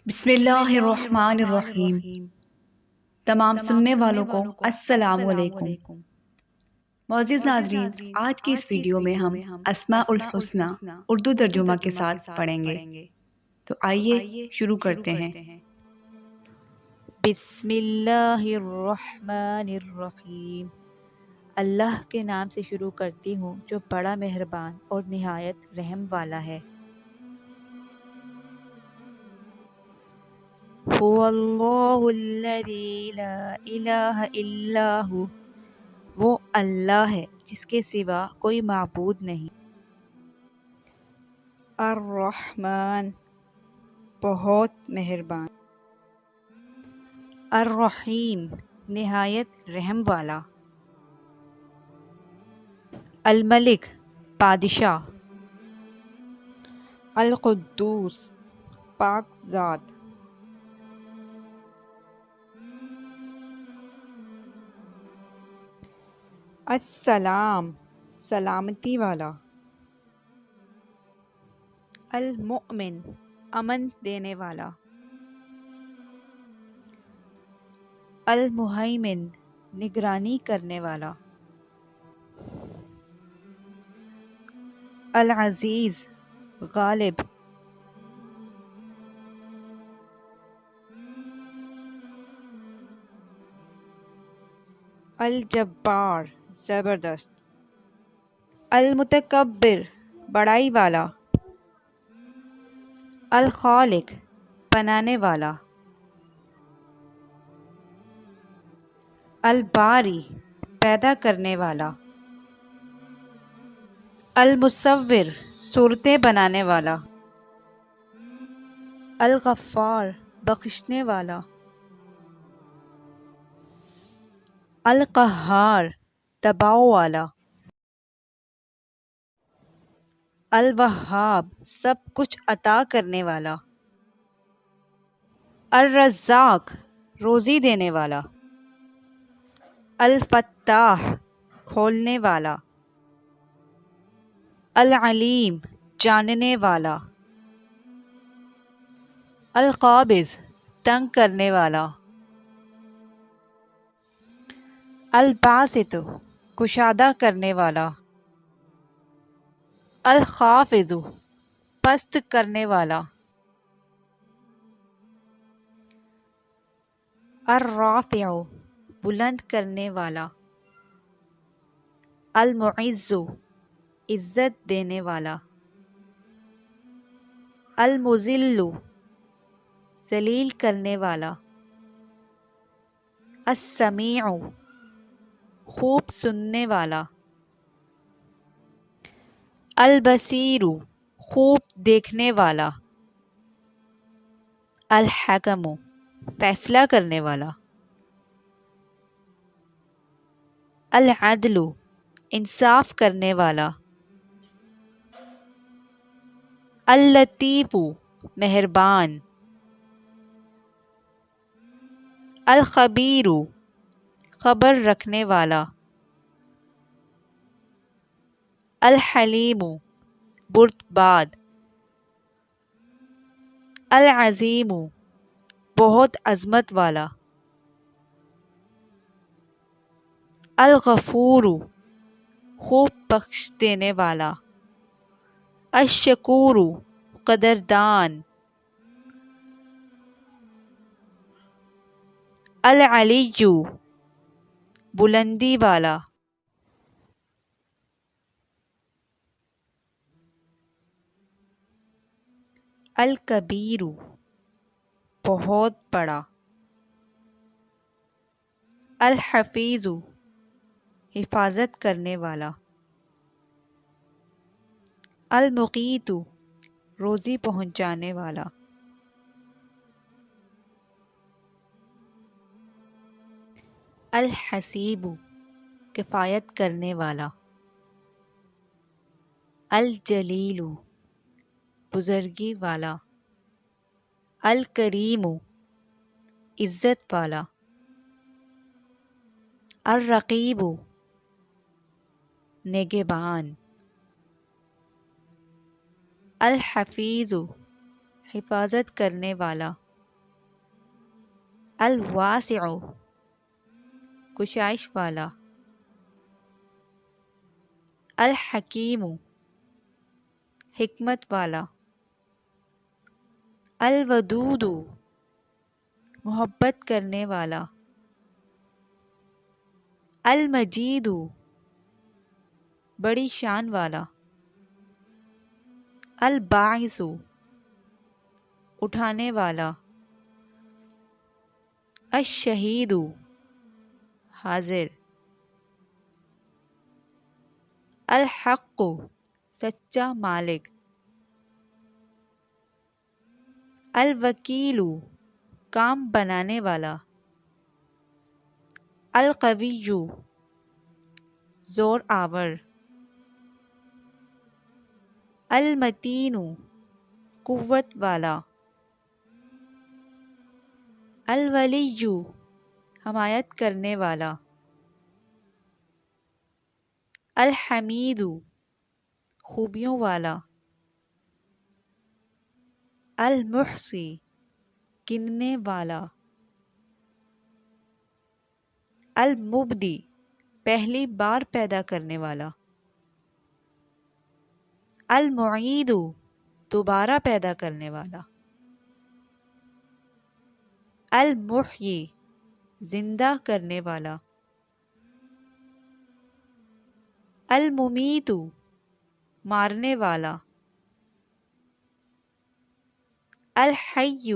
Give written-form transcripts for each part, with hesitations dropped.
بسم اللہ الرحمن الرحیم۔ تمام سننے والوں کو السلام علیکم۔ معزز ناظرین، آج کی اس ویڈیو میں ہم اسماء الحسنی اردو ترجمہ کے ساتھ پڑھیں گے، تو آئیے شروع کرتے ہیں۔ بسم اللہ الرحمن الرحیم۔ اللہ کے نام سے شروع کرتی ہوں جو بڑا مہربان اور نہایت رحم والا ہے۔ هو اللہ الذی لا الہ الا ہو، وہ اللہ ہے جس کے سوا کوئی معبود نہیں۔ الرحمن، بہت مہربان۔ الرحیم، نہایت رحم والا۔ الملک، بادشاہ۔ القدوس، پاک ذات۔ السلام، سلامتی والا۔ المؤمن، امن دینے والا۔ المہیمن، نگرانی کرنے والا۔ العزیز، غالب۔ الجبار، زبردست۔ المتکبر، بڑائی والا۔ الخالق، بنانے والا۔ الباری، پیدا کرنے والا۔ المصور، صورتیں بنانے والا۔ الغفار، بخشنے والا۔ القہار، دباؤ والا۔ الوہاب، سب کچھ عطا کرنے والا۔ الرزاق، روزی دینے والا۔ الفتاح، کھولنے والا۔ العلیم، جاننے والا۔ القابض، تنگ کرنے والا۔ الباسط، کشادہ کرنے والا۔ الخافض، پست کرنے والا۔ الرافع، بلند کرنے والا۔ المعز، عزت دینے والا۔ المذل، ذلیل کرنے والا۔ السمیع، خوب سننے والا۔ البصیر، خوب دیکھنے والا۔ الحکم، فیصلہ کرنے والا۔ العدل، انصاف کرنے والا۔ اللطیف، مہربان۔ الخبیر، خبر رکھنے والا۔ الحلیم، بردبار۔ العظیم، بہت عظمت والا۔ الغفور، خوب بخش دینے والا۔ الشکور، قدردان۔ العلی، بلندی والا۔ الکبیر، بہت بڑا۔ الحفیظ، حفاظت کرنے والا۔ المقیت، روزی پہنچانے والا۔ الحسیب، کفایت کرنے والا۔ الجلیل، بزرگی والا۔ الکریم، عزت والا۔ الرقیب، نگہبان۔ الحفیظ، حفاظت کرنے والا۔ الواسع کشائش والا، الحکیم حکمت والا، الودود محبت کرنے والا، المجید بڑی شان والا، الباعث اٹھانے والا، الشہید حاضر، الحق سچا مالک، الوکیل کام بنانے والا، القوی زور آور، المتین قوت والا، الولی حمایت کرنے والا، الحمید خوبیوں والا، المحصی گننے والا، المبدی پہلی بار پیدا کرنے والا، المعید دوبارہ پیدا کرنے والا، المحیی زندہ کرنے والا، الممیت مارنے والا، الحی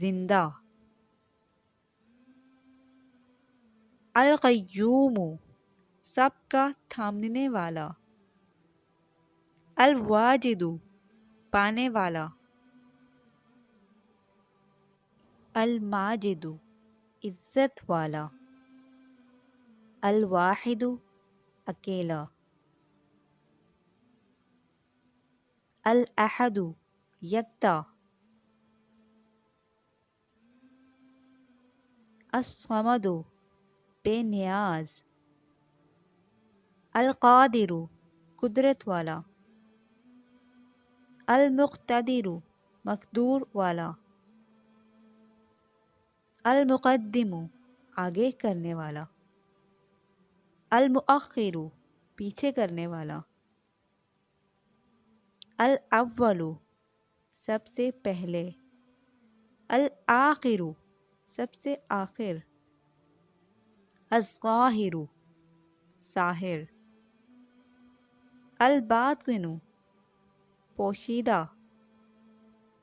زندہ، القیوم سب کا تھامنے والا، الواجد پانے والا، الماجد عزت والا، الواحد اکیلا، الاحد یکتا، الصمد بے نیاز، القادر قدرت والا، المقتدر مقدور والا، المقدم آگے کرنے والا، المؤخر پیچھے کرنے والا، الاول سب سے پہلے، الآخر سب سے آخر، الظاہر ظاہر، الباطن پوشیدہ،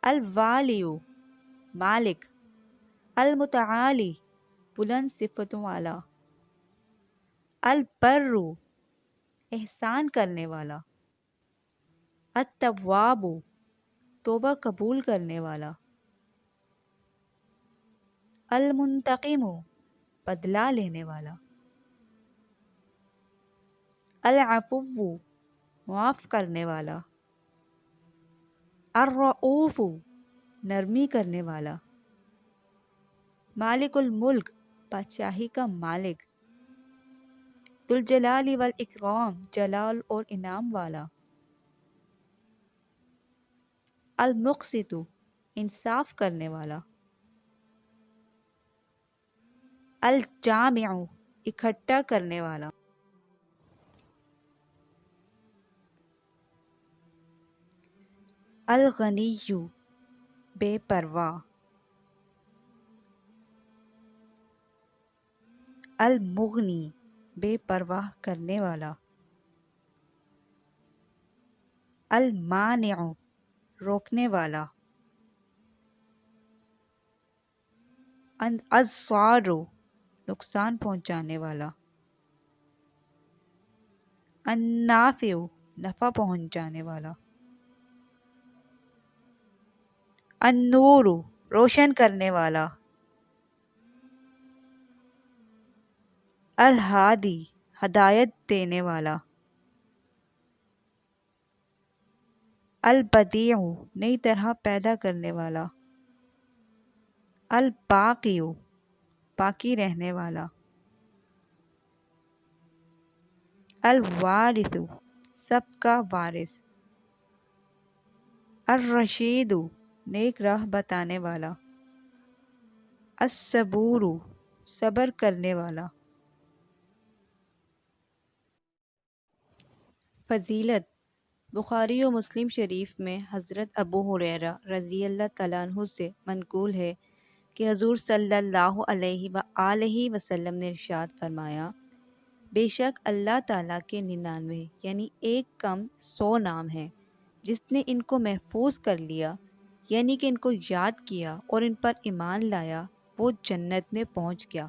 الوالی مالک، المتعالی بلند صفتوں والا، البر احسان کرنے والا، التواب توبہ قبول کرنے والا، المنتقم بدلہ لینے والا، العفو معاف کرنے والا، الرؤوف نرمی کرنے والا، مالک الملک بادشاہی کا مالک، ذوالجلال والاکرام جلال اور انعام والا، المقسط انصاف کرنے والا، الجامع اکٹھا کرنے والا، الغنی بے پرواہ، المغنی بے پرواہ کرنے والا، المانع روکنے والا، الضار نقصان پہنچانے والا، النافع نفع پہنچانے والا، النور روشن کرنے والا، الہادی ہدایت دینے والا، البدیع نئی طرح پیدا کرنے والا، الباقی باقی رہنے والا، الوارث سب کا وارث، الرشید نیک راہ بتانے والا، الصبور صبر کرنے والا۔ فضیلت، بخاری و مسلم شریف میں حضرت ابو ہریرہ رضی اللہ تعالیٰ عنہ سے منقول ہے کہ حضور صلی اللہ علیہ وآلہ وسلم نے ارشاد فرمایا، بے شک اللہ تعالیٰ کے 99 یعنی ایک کم 100 نام ہیں، جس نے ان کو محفوظ کر لیا یعنی کہ ان کو یاد کیا اور ان پر ایمان لایا، وہ جنت میں پہنچ گیا۔